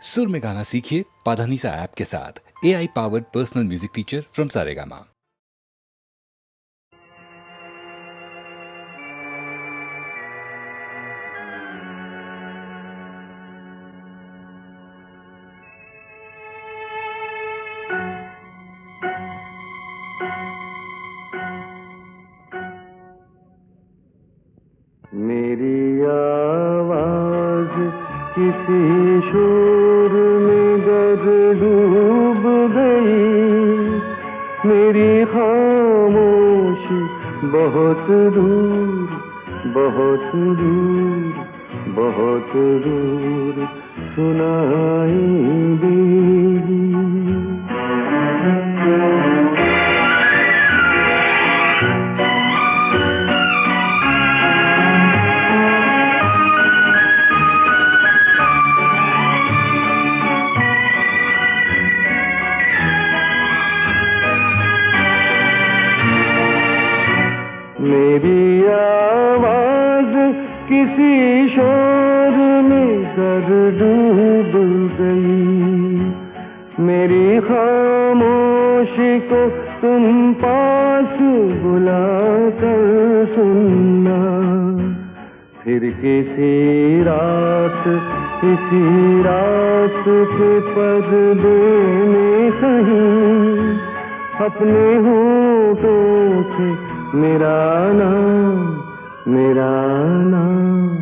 सुर में गाना सीखिए पाधानीसा ऐप के साथ। AI powered personal music teacher from Saregama. मेरी आवाज किसी शोर में दर डूब गई, मेरी खामोशी बहुत दूर, बहुत दूर, बहुत दूर सुनाई देगी। मेरी आवाज किसी शोर में कर डूब गई, मेरी खामोशी को तुम पास बुलाकर सुनना। फिर किसी रात इसी रात के पर्दे में कहीं अपने होठों से मेरा नाम, मेरा नाम,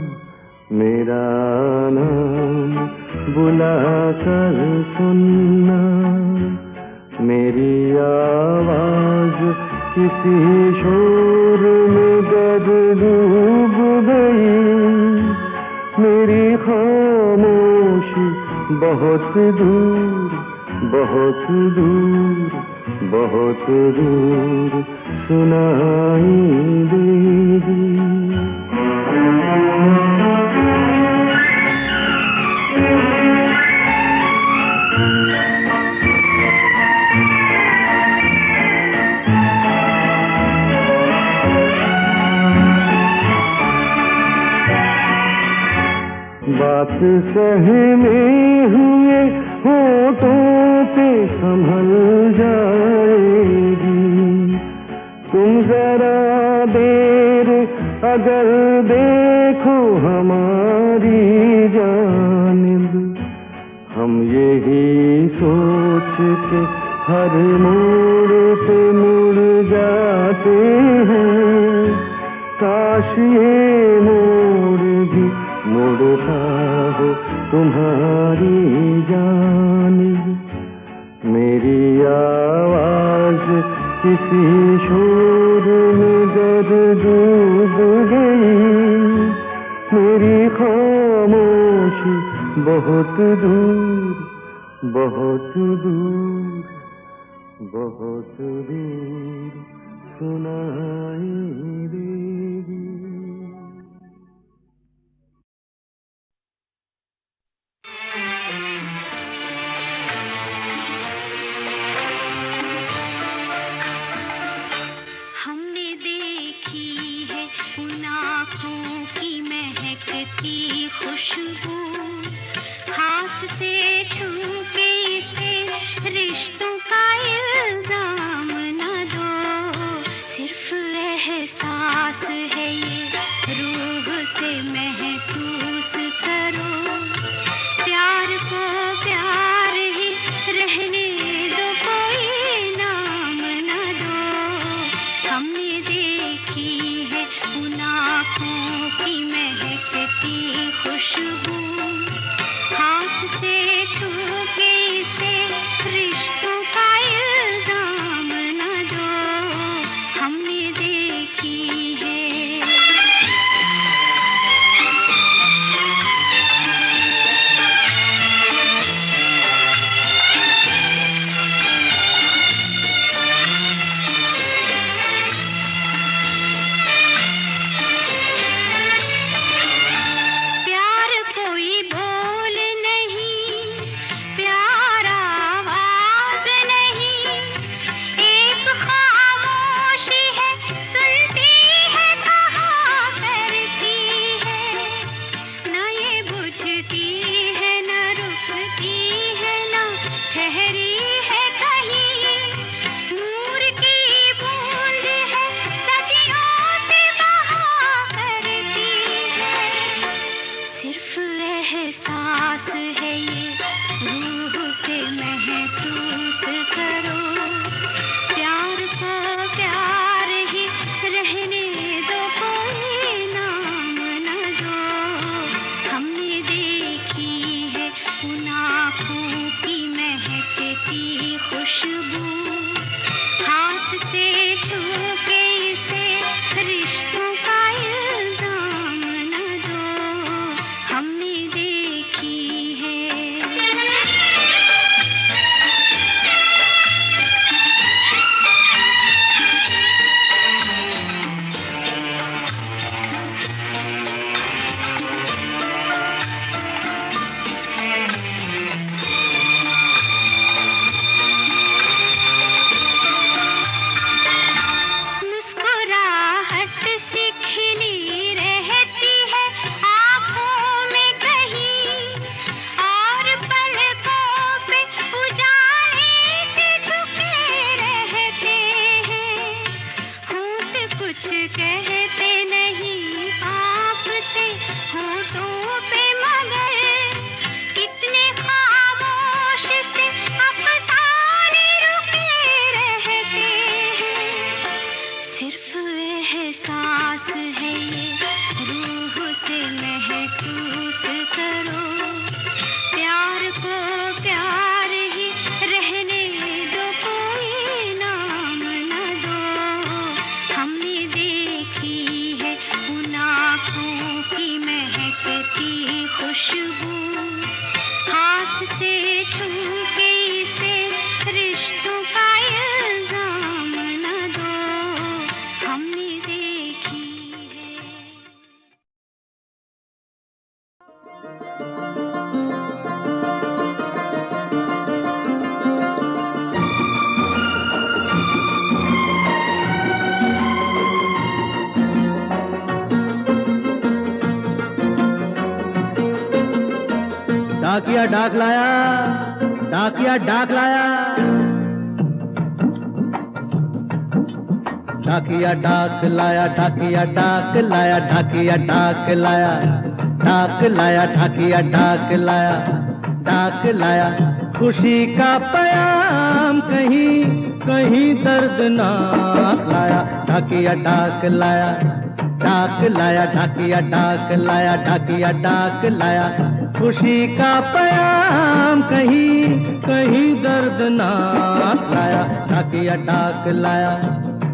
मेरा नाम बुला कर सुनना। मेरी आवाज किसी शोर में दर डूब गई, मेरी खामोशी बहुत दूर, बहुत दूर, बहुत दूर सुनाई देगी। बात सहमे हुए होठों पे संभल जाएगी, तुम जरा देर अगर देखो हमारी जानिब। हम यही सोच के हर मोड़ पे मुड़ जाते हैं, काश ये मोड़ भी मुड़ता हो तुम्हारी जानिब। मेरी आवाज किसी शोर में दर डूब गई, मेरी खामोशी बहुत दूर, बहुत दूर, बहुत दूर सुनाई देगी। हमने देखी है उन आँखों की महकती खुशबू, हाथ से छू के इसे रिश्तों का इल्जाम न दो। सिर्फ एहसास है ये, रूह से महसूस करो। प्यार को प्यार ही रहने दो, कोई नाम न दो। हमने देखी है उन आँखों की महकती खुशबू, हाथ से छू के इसे रिश्तों का इल्जाम न दो। हमने देखी है। प्यार को खुशबू, हाथ से छू के इसे रिश्तों का इल्जाम न दो, हमने देखी है। मुस्कुराहट सी खिली रहती है आँखों में कहीं, और पलकों पे उजाले से झुके रहते हैं। होंठ कुछ कहते नहीं, कांपते होठों पे, मगर कितने खामोश से अफसाने रुके रहते हैं। सिर्फ एहसास है ये, रूह से महसूस करो, प्यार को प्यार ही रहने दो, कोई नाम न दो। हमने देखी है उन आँखों की महकती खुशबू, हाथ से छू के इसे रिश्तों का इल्जाम न दो, हमने देखी है। डाकिया डाक लाया, डाकिया डाक लाया, डाकिया डाक लाया, डाकिया डाक लाया, डाकिया डाक लाया, डाक लाया, डाकिया डाक लाया, डाक लाया। खुशी का पयाम कहीं कहीं दर्दनाक लाया, डाकिया डाक लाया, डाक लाया, डाकिया डाक लाया, डाकिया डाक लाया। खुशी का पयाम कहीं कहीं दर्दनाक लाया, डाकिया डाक लाया,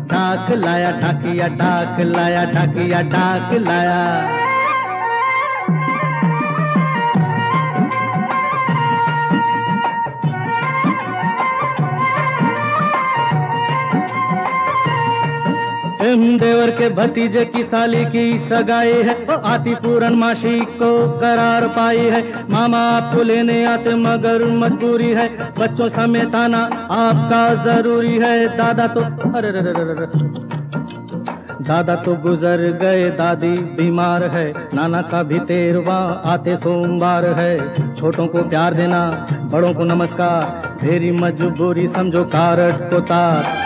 डाक लाया, डाकिया डाक लाया, डाकिया डाक लाया। देवर के भतीजे की साली की सगाई है, वो आती पूर्णमासी को करार पाई है। मामा आपको लेने आते मगर मजबूरी है, बच्चों समेत आना आपका जरूरी है। दादा तो अरे दादा तो गुजर गए, दादी बीमार है, नाना का भी 13वां आते सोमवार है। छोटों को प्यार देना, बड़ों को नमस्कार, मेरी मजबूरी समझो कारट को तार।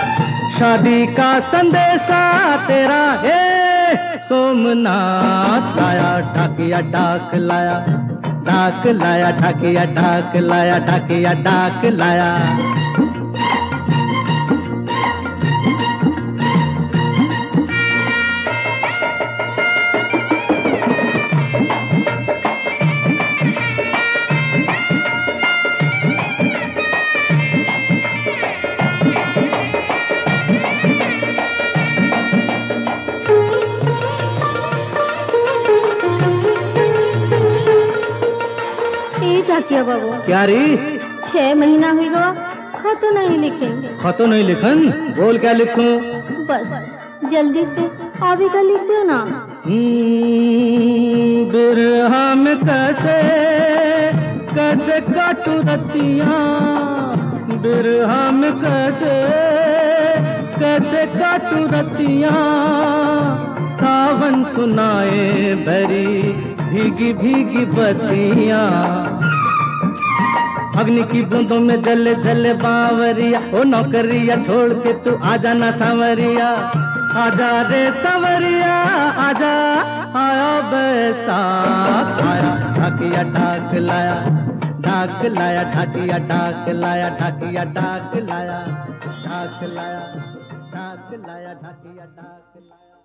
शादी का संदेशा तेरा है सोमनाथ लाया, डाकिया डाक लाया, डाक लाया, डाकिया डाक लाया, डाकिया डाक लाया। क्या बाबू क्या री 6 महीना हुई गवा, खत नहीं लिखेंगे। खतो नहीं लिखन, बोल क्या लिखूं? बस जल्दी से अभी का लिख दो ना। बिरहा में कैसे कैसे काटू रतियां, बिरहा में कैसे कैसे काटू रतियां। सावन सुनाए बरी भीगी भीगी बत्तियां, अग्नि की बूंदों में जले जले बावरिया। ओ नौकरिया छोड़ के तू आजा ना सांवरिया, आजा रे सांवरिया आजा। आया बैसाख आया, ढाकिया डाक लाया, डाक लाया, ढाकिया डाक लाया, ढाकिया डाक लाया, डाक लाया, डाक लाया, ढाकिया डाक लाया।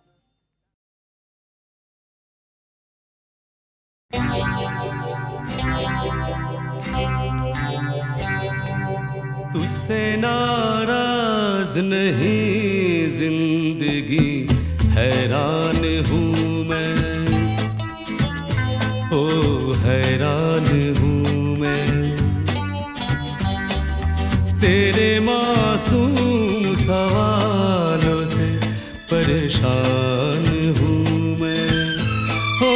तुझसे नाराज नहीं जिंदगी, हैरान हूँ मैं, ओ हैरान हूँ मैं। तेरे मासूम सवालों से परेशान हूँ मैं, ओ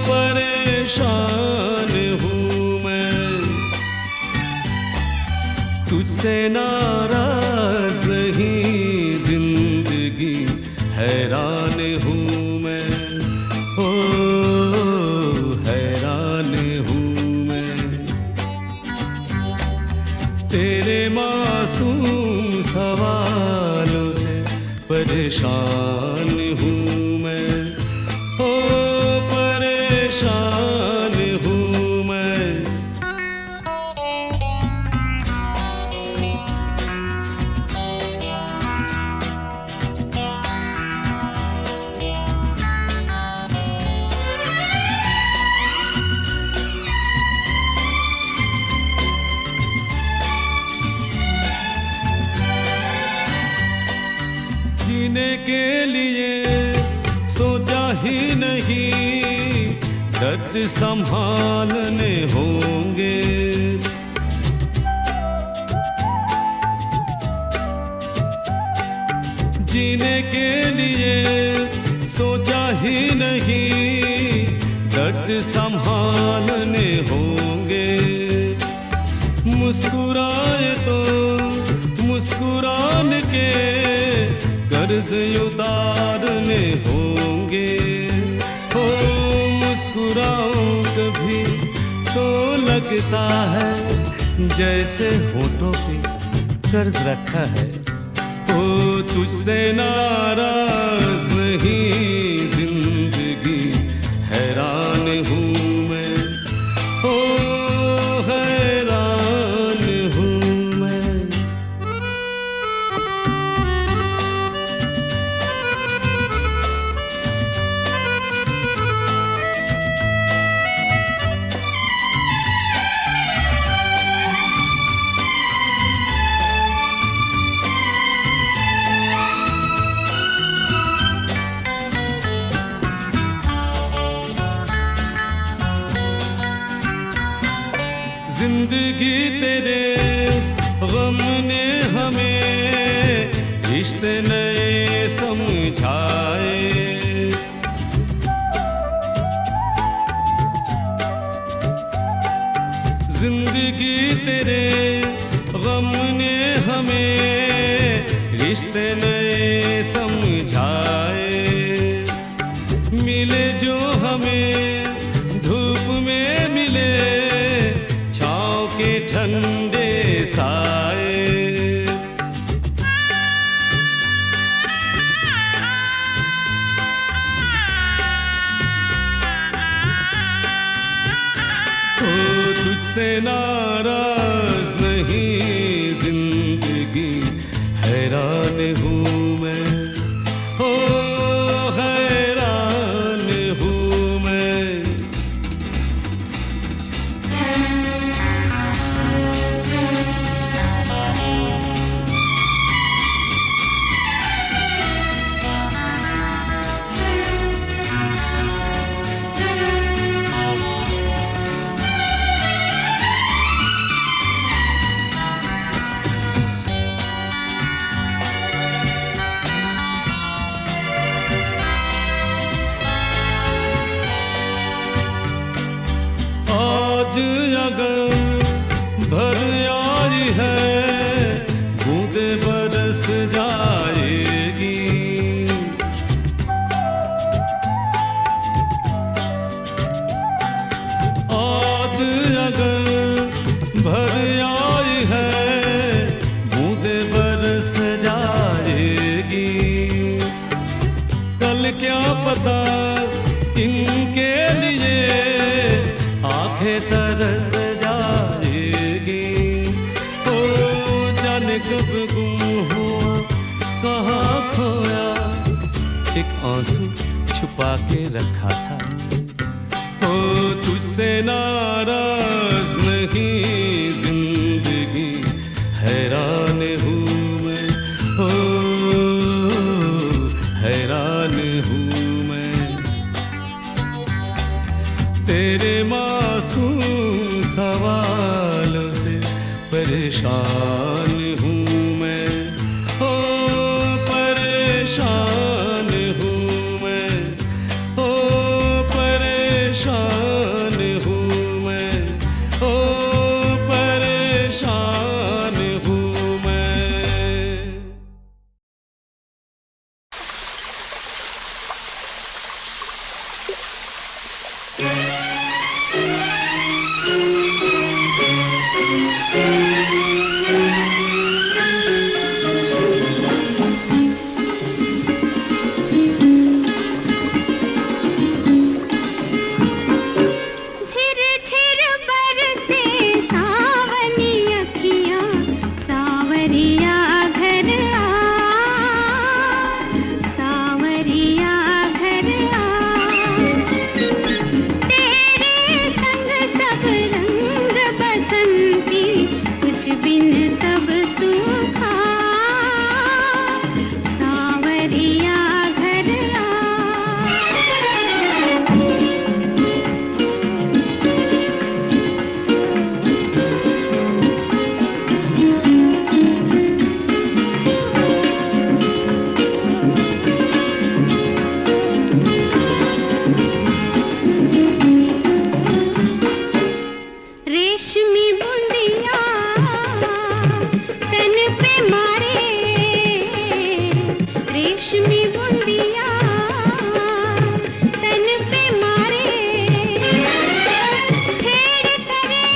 परेशान हूँ मैं। तुझसे नाराज नहीं जिंदगी, हैरान हूँ मैं, ओ हैरान हूँ मैं। तेरे मासूम सवालों से परेशान हूँ मैं, ओ परेशान हूँ मैं। जीने के लिए सोचा ही नहीं, दर्द संभालने होंगे। जीने के लिए सोचा ही नहीं, दर्द संभालने होंगे। मुस्कुराए तो मुस्कुराने के कर्ज उतारने होंगे। हो मुस्कुराऊं कभी तो लगता है जैसे होठों पे कर्ज रखा है। ओ तुझसे नाराज नहीं जिंदगी, हैरान हूँ मैं, ओ हैरान हूँ मैं। जिंदगी तेरे गम ने हमें रिश्ते नए समझाए। जिंदगी तेरे गम ने हमें रिश्ते नए समझाए। मिले जो हमें धूप में मिले, छाँव के ठंडे साए। ओ तुझसे नाराज नहीं जिंदगी, हैरान हूँ मैं, ओ हैरान हूँ मैं। आज अगर भर आई है, बूंदे बरस जाएगी। आज अगर भर आई है, बूंदे बरस जाएगी। कल क्या पता इनके लिए आंखें तरस जाएगी। ओ जाने कब गुम हुआ, कहाँ खोया, एक आंसू छुपा के रखा था। ओ तुझसे नाराज नहीं जिंदगी, है परेशान हूँ मैं, ओ परेशान हूँ मैं, ओ परेशान हूँ मैं, ओ परेशान हूँ मैं। झिर झिर बरसे सावनी अखियाँ, सावरिया घर आ, सावरिया घर आ। तेरे संग सब रंग बसंती, तुझ बिन सब सूखा, सावरिया घर आ। रेशमी बूंदिया तन पे मारे, रेशमी बूंदिया तन पे मारे। छेड़ करे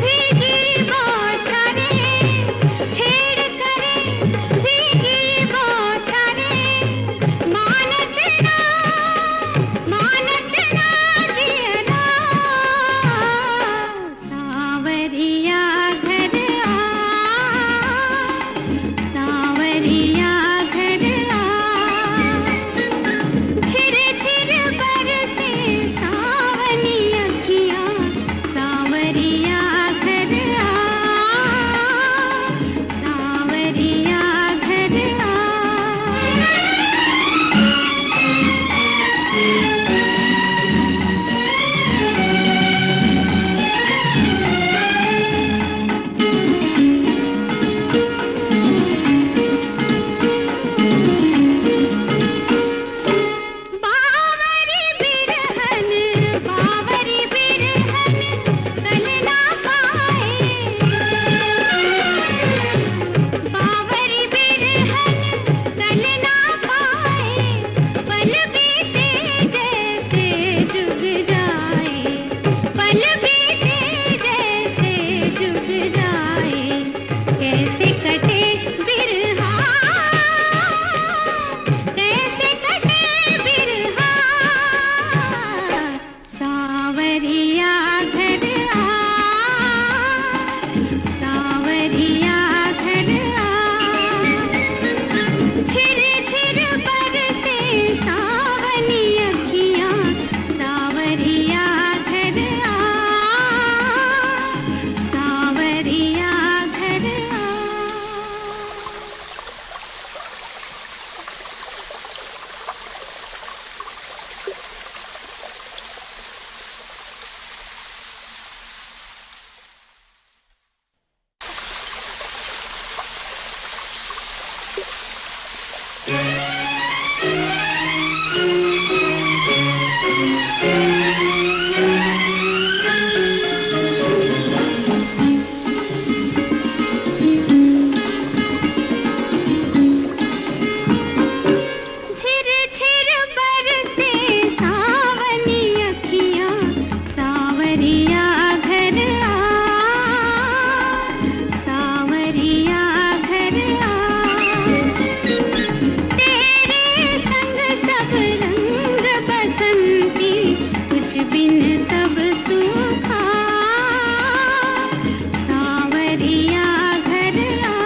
भीगी बौछारे, छेड़ करे भीगी बौछारे। मानत ना जियरा, सावरिया घर आ, सावरिया घर आ। झिर झिर बरसे सावनी अखियाँ, सावरिया घर आ, सावरिया घर आ। बावरी बिरहन, बावरी बिरहन कल ना पाए। बावरी बिरहन कल ना पाए, पल बीते जैसे जुग जाए, पल बीते जैसे जुग जाए। कैसे कटे बिरहा, कैसे कटे बिरहा, सावरिया घर आ, सावरिया घर आ। झिर झिर बरसे सावनी अखियाँ, सावरिया घर आ, सावरिया घर आ। झिर झिर बरसे सावनी अखियाँ, सावरिया घर आ, सावरिया घर आ। तेरे संग सब रंग बसंती, तुझ बिन सब सूखा, सावरिया घर आ।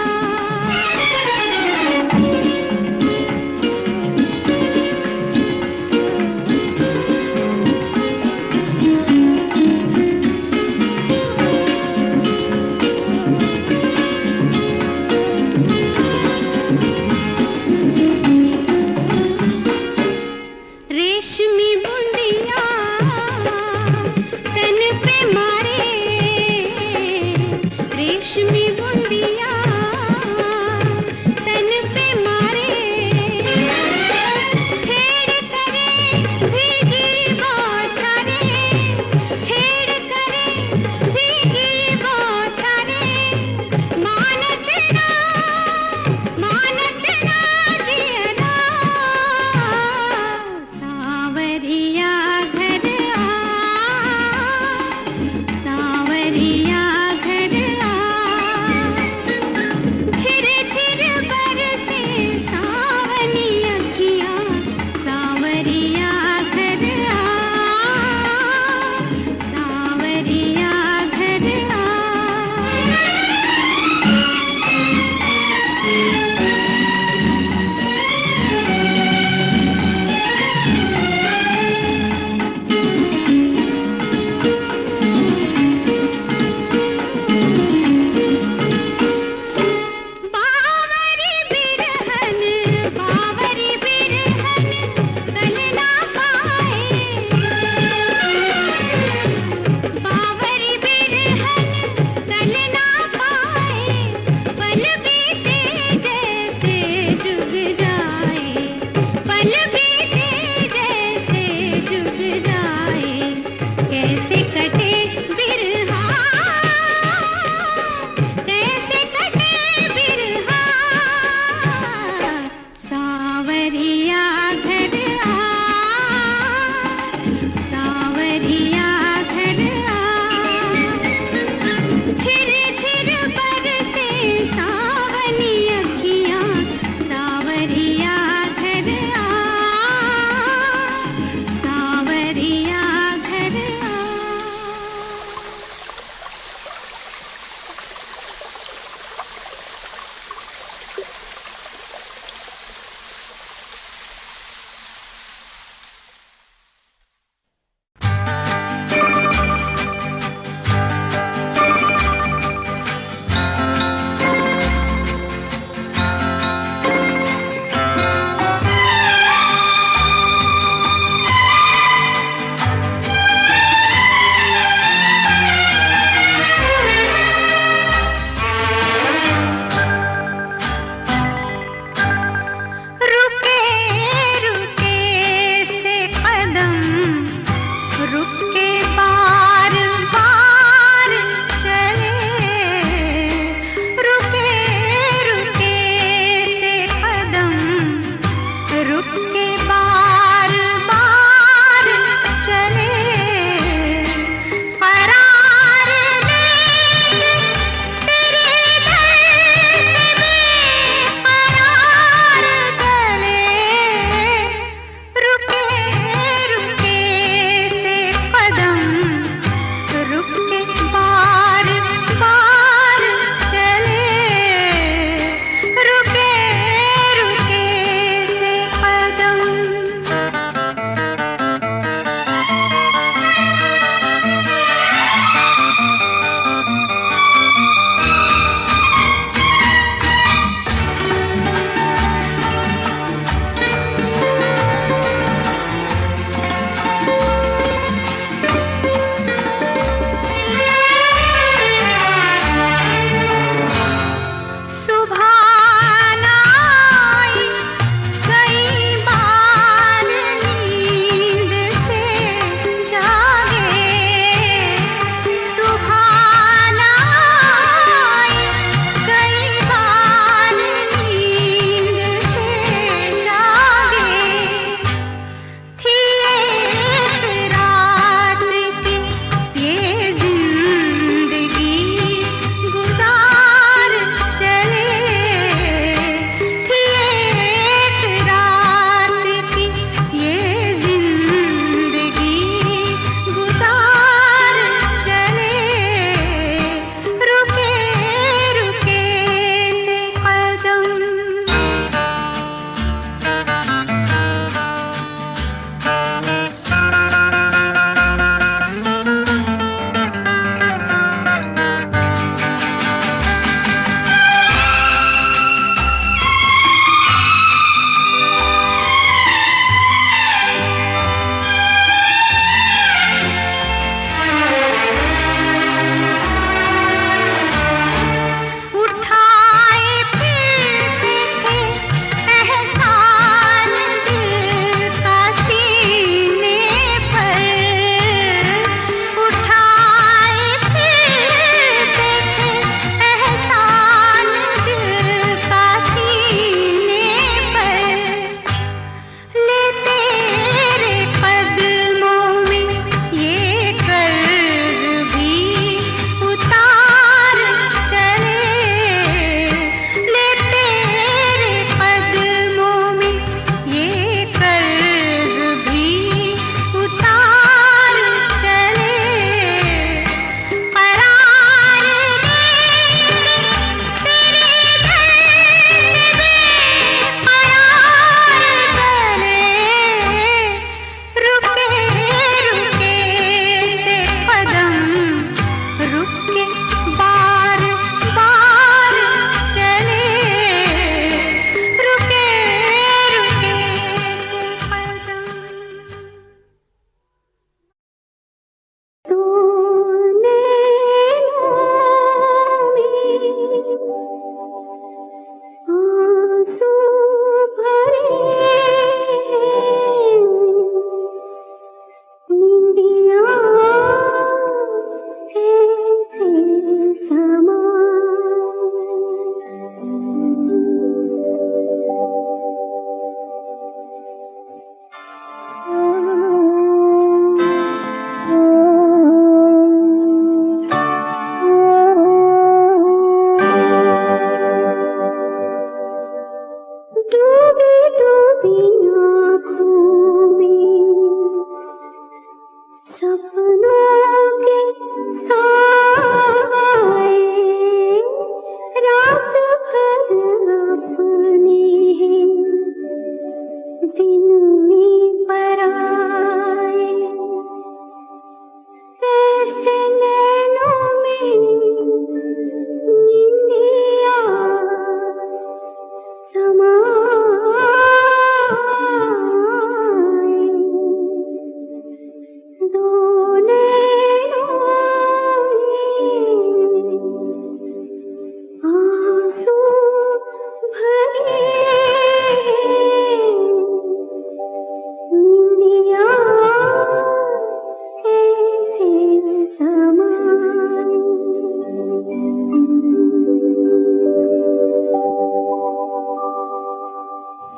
रेशमी बूंदिया तन पे मारे, रेशमी बूंदिया तन पे मारे छेड़ करे भीगी बौछारे छेड़ करे भीगी बौछारे मानत ना जियरा सांवरिया घर आ सांवरिया घर आ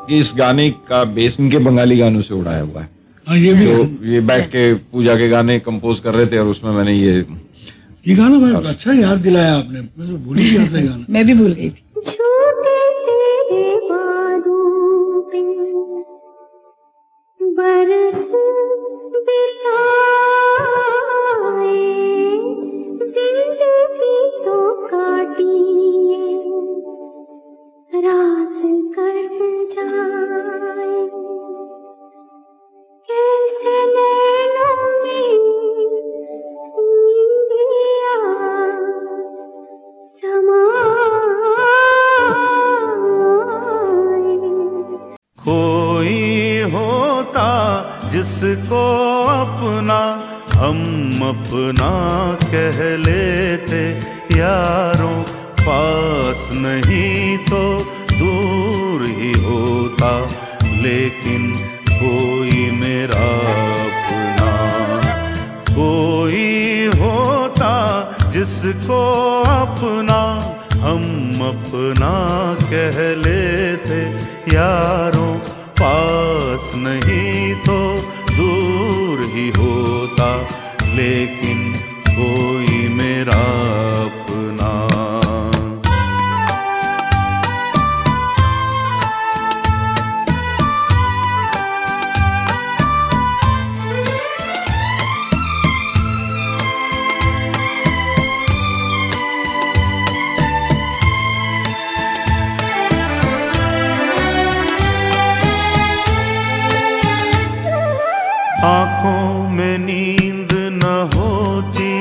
कि इस गाने का बेस इनके बंगाली गानों से उड़ाया हुआ है। हाँ ये भी तो ये बैठ के पूजा के गाने कंपोज कर रहे थे और उसमें मैंने ये गाना भाई अच्छा याद दिलाया आपने, मैं तो भूल ही गया था ये गाना। मैं भी भूल गई थी। झूठे तेरे वादों पे बरस बिताए, जिंदगी तो काटी रात कट जाए, कैसे नैनों में नींदिया कोई होता जिसको अपना हम अपना कह लेते यारों, पास नहीं तो दूर ही होता, लेकिन कोई मेरा अपना। कोई होता जिसको अपना हम अपना कह लेते यारों, पास नहीं तो दूर ही होता, लेकिन कोई मेरा अपना। आँखों में नींद न होती,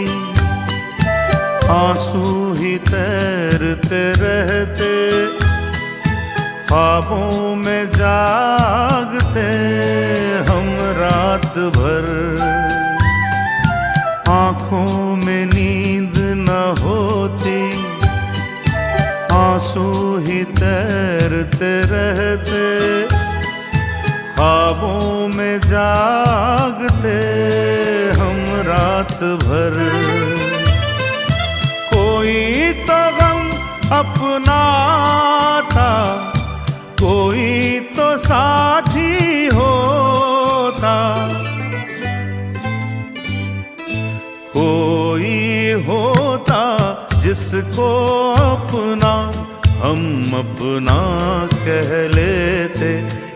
आंसू ही तैरते रहते, ख्वाबों में जागते हम रात भर। आँखों में नींद न होती, आंसू ही तैरते रहते, ख्वाबों में जागते हम रात भर। कोई तो गम अपना था, कोई तो साथी होता, कोई होता जिसको अपना हम अपना कह लेते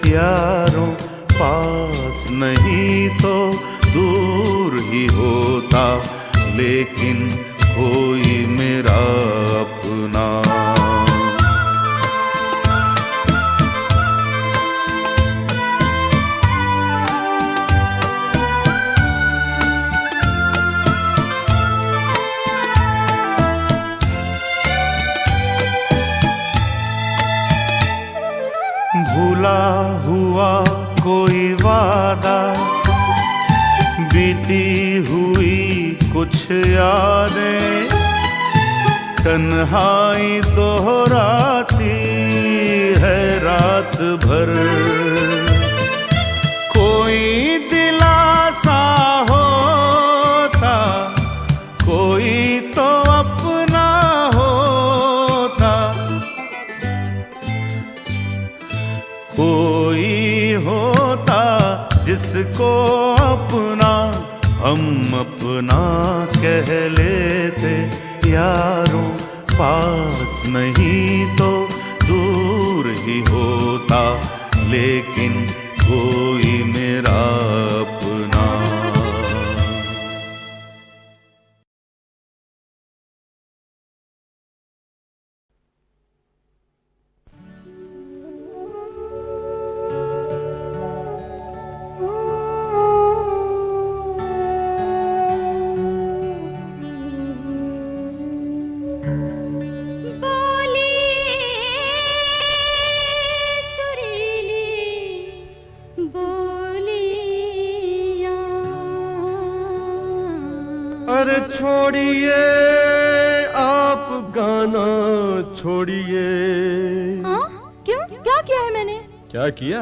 यारों, पास नहीं तो दूर ही होता, लेकिन कोई मेरा अपना। भूला हुआ कोई वादा, बीती हुई कुछ यादें, तन्हाई दोहराती है रात भर। कोई दिलासा होता, कोई तो अपना होता, कोई होता जिसको अपना हम अपना कह लेते यारों, पास नहीं तो दूर ही होता, लेकिन कोई मेरा अपना। अरे छोड़िए आप गाना छोड़िए। हाँ? क्यों? क्या किया है मैंने? क्या किया?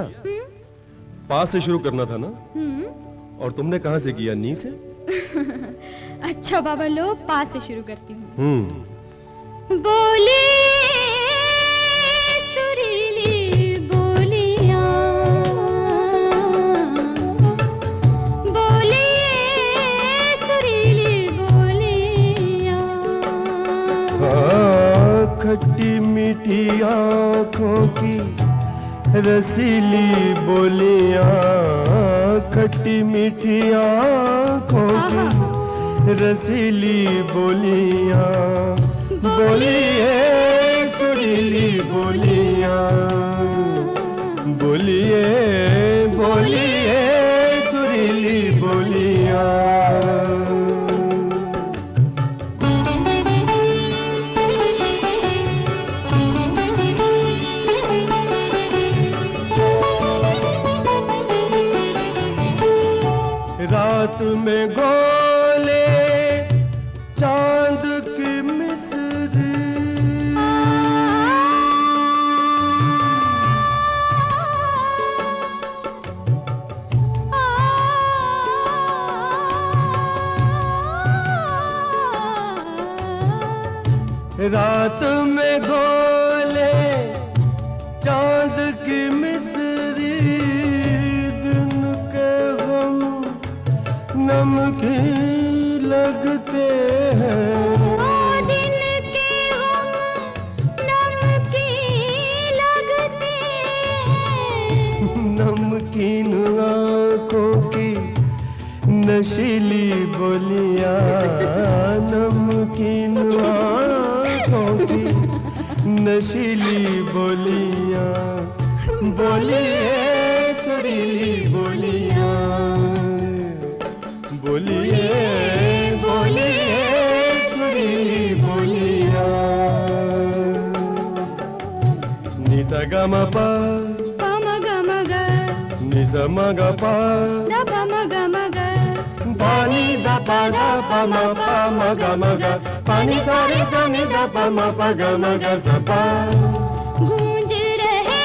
पास से शुरू करना था ना? और तुमने कहाँ से किया? नी से? अच्छा बाबा लो, पास से शुरू करती हूँ। बोली सुरीली बोलियां, खट्टी मीठी आँखों की रसीली बोलियां, खट्टी मीठी आँखों की रसीली बोलियां, बोलिए सुरीली बोलियां, बोलिए बोलिए सुरीली बोलियां। रात में गोले चांद की मिस्री, रात में गोले चांद की मिस्री, दिन के गम नमकीन लगते हैं, दिन के गम नमकीन लगते हैं, नमकीन आँखों की नशीली बोलियां, नमकीन आँखों की नशीली बोलियां, बोलिए सुरीली बोलियां, बोलिए बोलिए सुरीली बोलियां। निसा गा मा पा, प म ग म ग, निसा मा गा पा, द प म ग म ग, पानी दा पा दा पा मा पा मा गा मा गा, पानी सारे सानी दा पा मा पा गा मा गा सा पा। गूंज रहे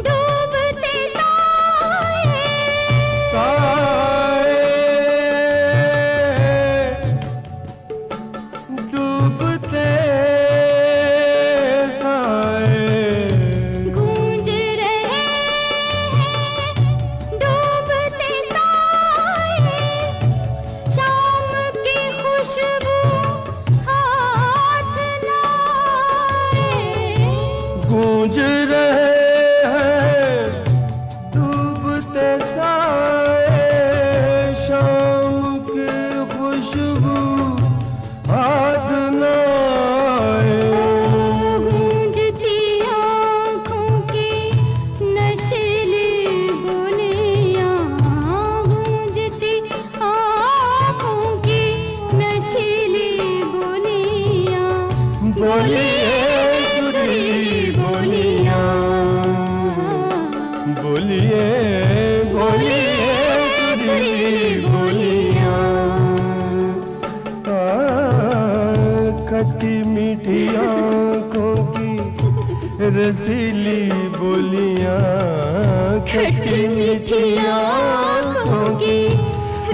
डूबते साए, साए डूबते साए, गूंज रहे डूबते साए, शाम की खुशबू हाथ लाए, गूंज रहे हैं डूबते साए, शाम की खुशबू हाथ न आए, गूंजती आँखों की नशीली बोलियां, गूंजती आँखों की नशीली बोलियां, बोलिए सुरीली बोलियां, बोलिए बोलिए सुरीली बोलियां। खट्टी मीठी आँखों की रसीली बोलियां, खट्टी मीठी आँखों की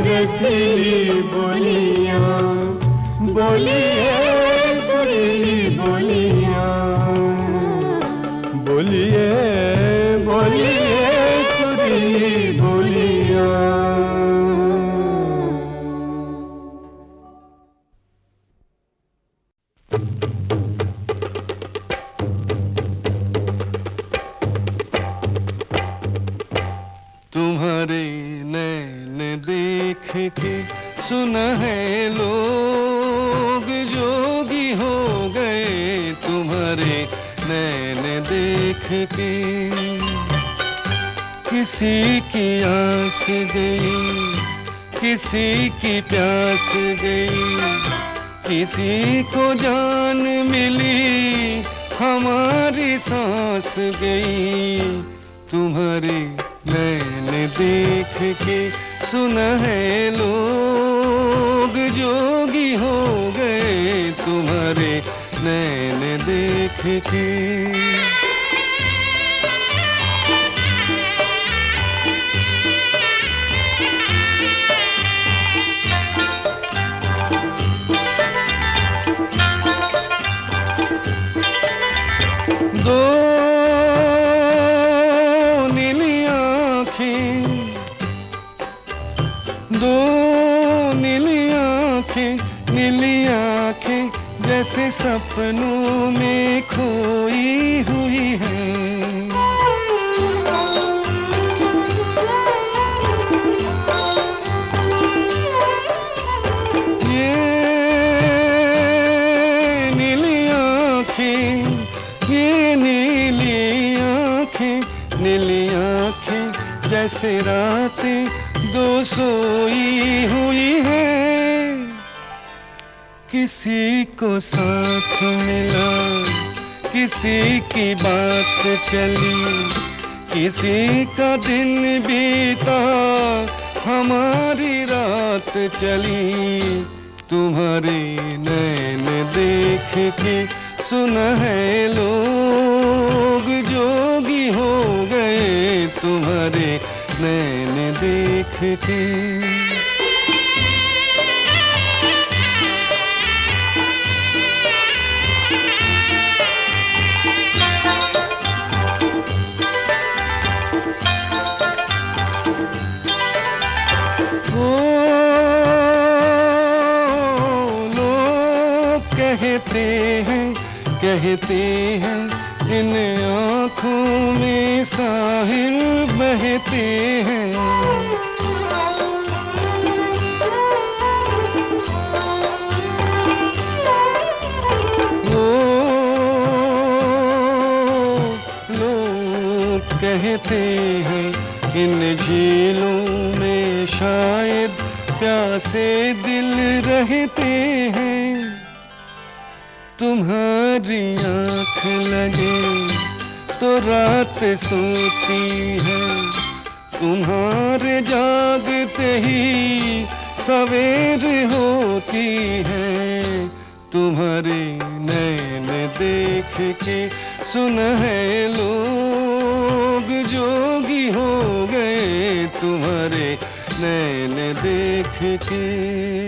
रसीली बोलियां, बोलिए सुरीली बोलियां, बोलिए बोलिए सुरीली बोलियां। तुम्हारे नैन देख के सुनहरे लोग जोगी हो गए, तुम्हारे नैन देख के किसी की आस गई, किसी की प्यास गई, किसी को जान मिली, हमारी सांस गई, तुम्हारे नैन देख के सुनहरे लोग जोगी हो गए, तुम्हारे नैन देख के। दो नीली आँखें, दो नीली आँखें, नीली आँखें जैसे जैसे सपनों में खोई हुई है। ये नीली आँखें, ये नीली आँखें, नीली आँखें जैसे रातें दो सोई हुई है। किसी को साथ मिला, किसी की बात चली, किसी का दिन बीता, हमारी रात चली। तुम्हारे नैन देख के सुनहरे लोग जोगी हो गए, तुम्हारे नैन देख के। कहते हैं इन आँखों में साहिल बहते हैं। वो लोग कहते हैं इन झीलों में शायद प्यासे दिल रहते हैं। तुम्हारी आँख लगे तो रात सोती है, तुम्हारे जागते ही सवेर होती है। तुम्हारे नैन देख के सुनहरे लोग जोगी हो गए, तुम्हारे नैन देख के।